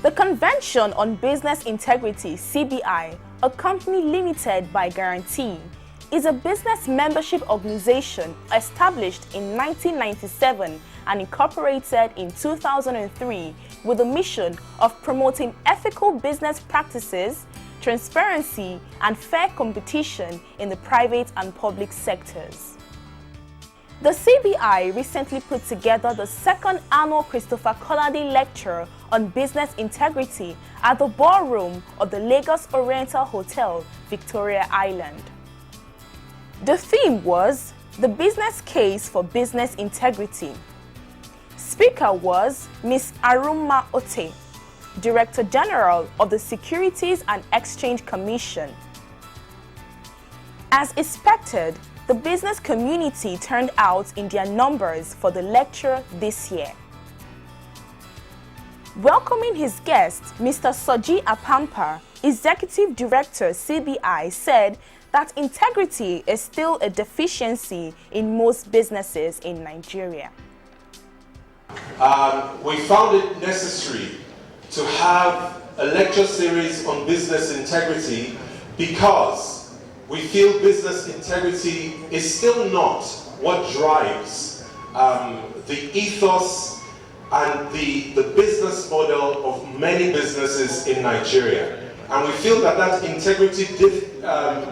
The Convention on Business Integrity, CBI, a company limited by guarantee, is a business membership organization established in 1997 and incorporated in 2003 with the mission of promoting ethical business practices, transparency, and fair competition in the private and public sectors. The CBI recently put together the second annual Christopher Kolade Lecture on Business Integrity at the ballroom of the Lagos Oriental Hotel, Victoria Island. The theme was The Business Case for Business Integrity. Speaker was Ms. Aruma Ote, Director General of the Securities and Exchange Commission. As expected, the business community turned out in their numbers for the lecture this year. Welcoming his guest, Mr. Soji Apampa, Executive Director CBI, said that integrity is still a deficiency in most businesses in Nigeria. We found it necessary to have a lecture series on business integrity because we feel business integrity is still not what drives the ethos and the business model of many businesses in Nigeria. And we feel that that integrity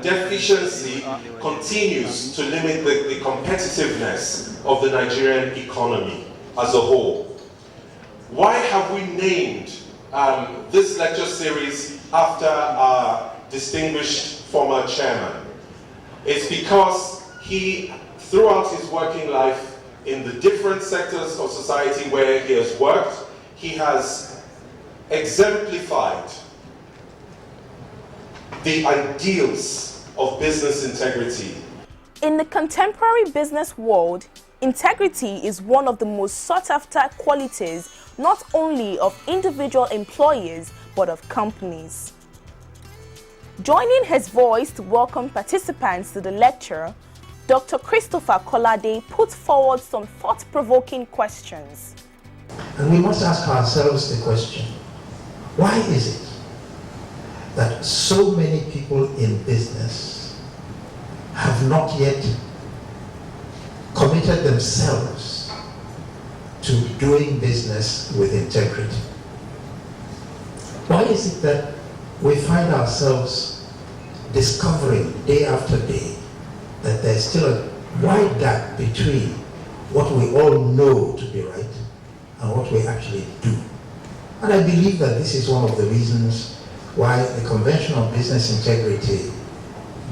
deficiency continues to limit the competitiveness of the Nigerian economy as a whole. Why have we named this lecture series after our distinguished former chairman? It's because he, throughout his working life in the different sectors of society where he has worked, he has exemplified the ideals of business integrity. In the contemporary business world, integrity is one of the most sought-after qualities not only of individual employees but of companies. Joining his voice to welcome participants to the lecture, Dr. Christopher Kolade put forward some thought-provoking questions. And we must ask ourselves the question, why is it that so many people in business have not yet committed themselves to doing business with integrity? Why is it that we find ourselves discovering day after day that there's still a wide gap between what we all know to be right and what we actually do? And I believe that this is one of the reasons why the Convention on Business Integrity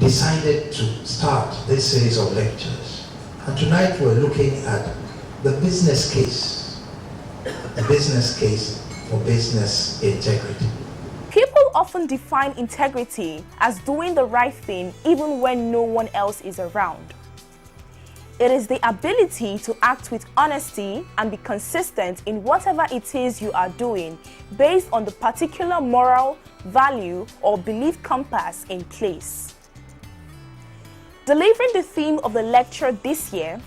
decided to start this series of lectures. And tonight we're looking at the business case for business integrity. People often define integrity as doing the right thing even when no one else is around. It is the ability to act with honesty and be consistent in whatever it is you are doing based on the particular moral, value, or belief compass in place. Delivering the theme of the lecture this year,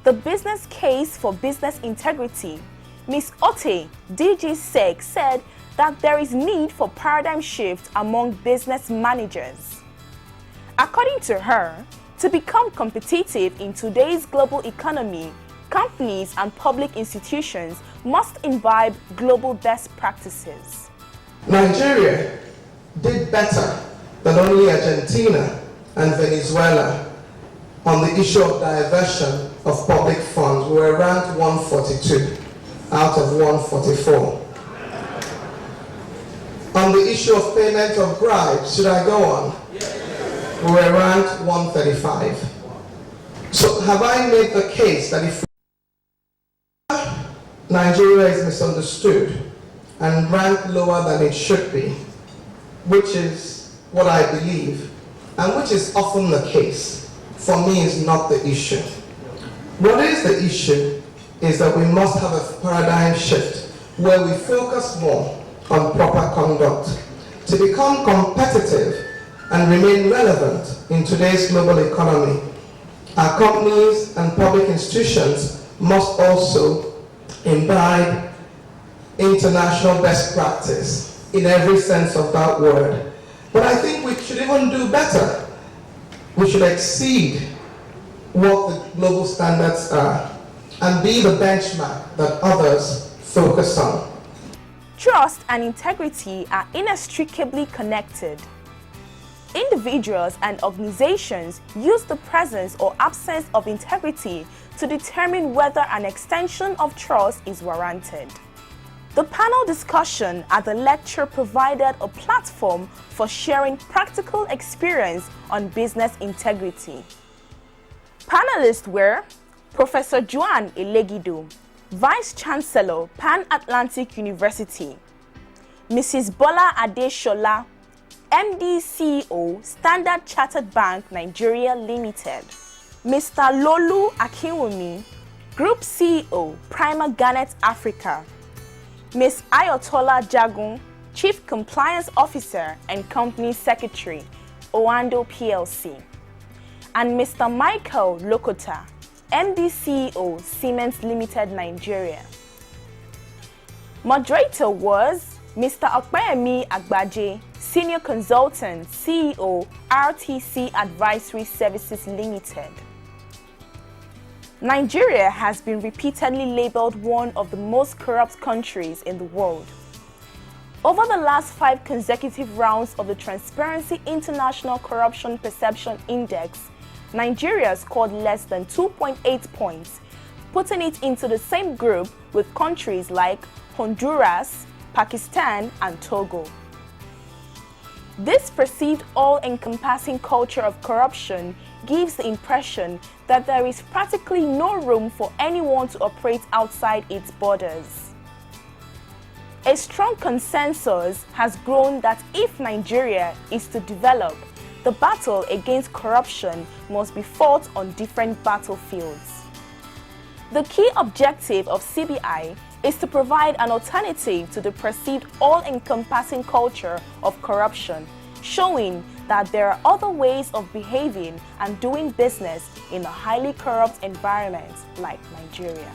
The Business Case for Business Integrity, Ms. Ote, DG SEC, said that there is need for paradigm shift among business managers. According to her, to become competitive in today's global economy, companies and public institutions must imbibe global best practices. Nigeria did better than only Argentina and Venezuela on the issue of diversion of public funds. We were ranked 142 out of 144. On the issue of payment of bribes, should I go on? We were ranked 135. So have I made the case that if Nigeria is misunderstood and ranked lower than it should be, which is what I believe, and which is often the case, for me is not the issue. What is the issue is that we must have a paradigm shift where we focus more on proper conduct to become competitive and remain relevant in today's global economy. Our companies and public institutions must also imbibe international best practice in every sense of that word. But I think we should even do better. We should exceed what the global standards are and be the benchmark that others focus on. Trust and integrity are inextricably connected. Individuals and organizations use the presence or absence of integrity to determine whether an extension of trust is warranted. The panel discussion at the lecture provided a platform for sharing practical experience on business integrity. Panelists were Professor Joan Elegido, Vice Chancellor, Pan-Atlantic University; Mrs. Bola Adeshola, MD CEO, Standard Chartered Bank Nigeria Limited; Mr. Lolu Akinwumi, Group CEO, Prima Garnet Africa; Ms. Ayotola Jagun, Chief Compliance Officer and Company Secretary, Owando PLC; and Mr. Michael Lokota, MD CEO, Siemens Limited Nigeria. Moderator was Mr. Okpeyemi Agbaje, Senior Consultant, CEO, RTC Advisory Services Limited. Nigeria has been repeatedly labeled one of the most corrupt countries in the world. Over the last 5 consecutive rounds of the Transparency International Corruption Perception Index, Nigeria scored less than 2.8 points, putting it into the same group with countries like Honduras, Pakistan, and Togo. This perceived all-encompassing culture of corruption gives the impression that there is practically no room for anyone to operate outside its borders. A strong consensus has grown that if Nigeria is to develop, the battle against corruption must be fought on different battlefields. The key objective of CBI is to provide an alternative to the perceived all-encompassing culture of corruption, showing that there are other ways of behaving and doing business in a highly corrupt environment like Nigeria.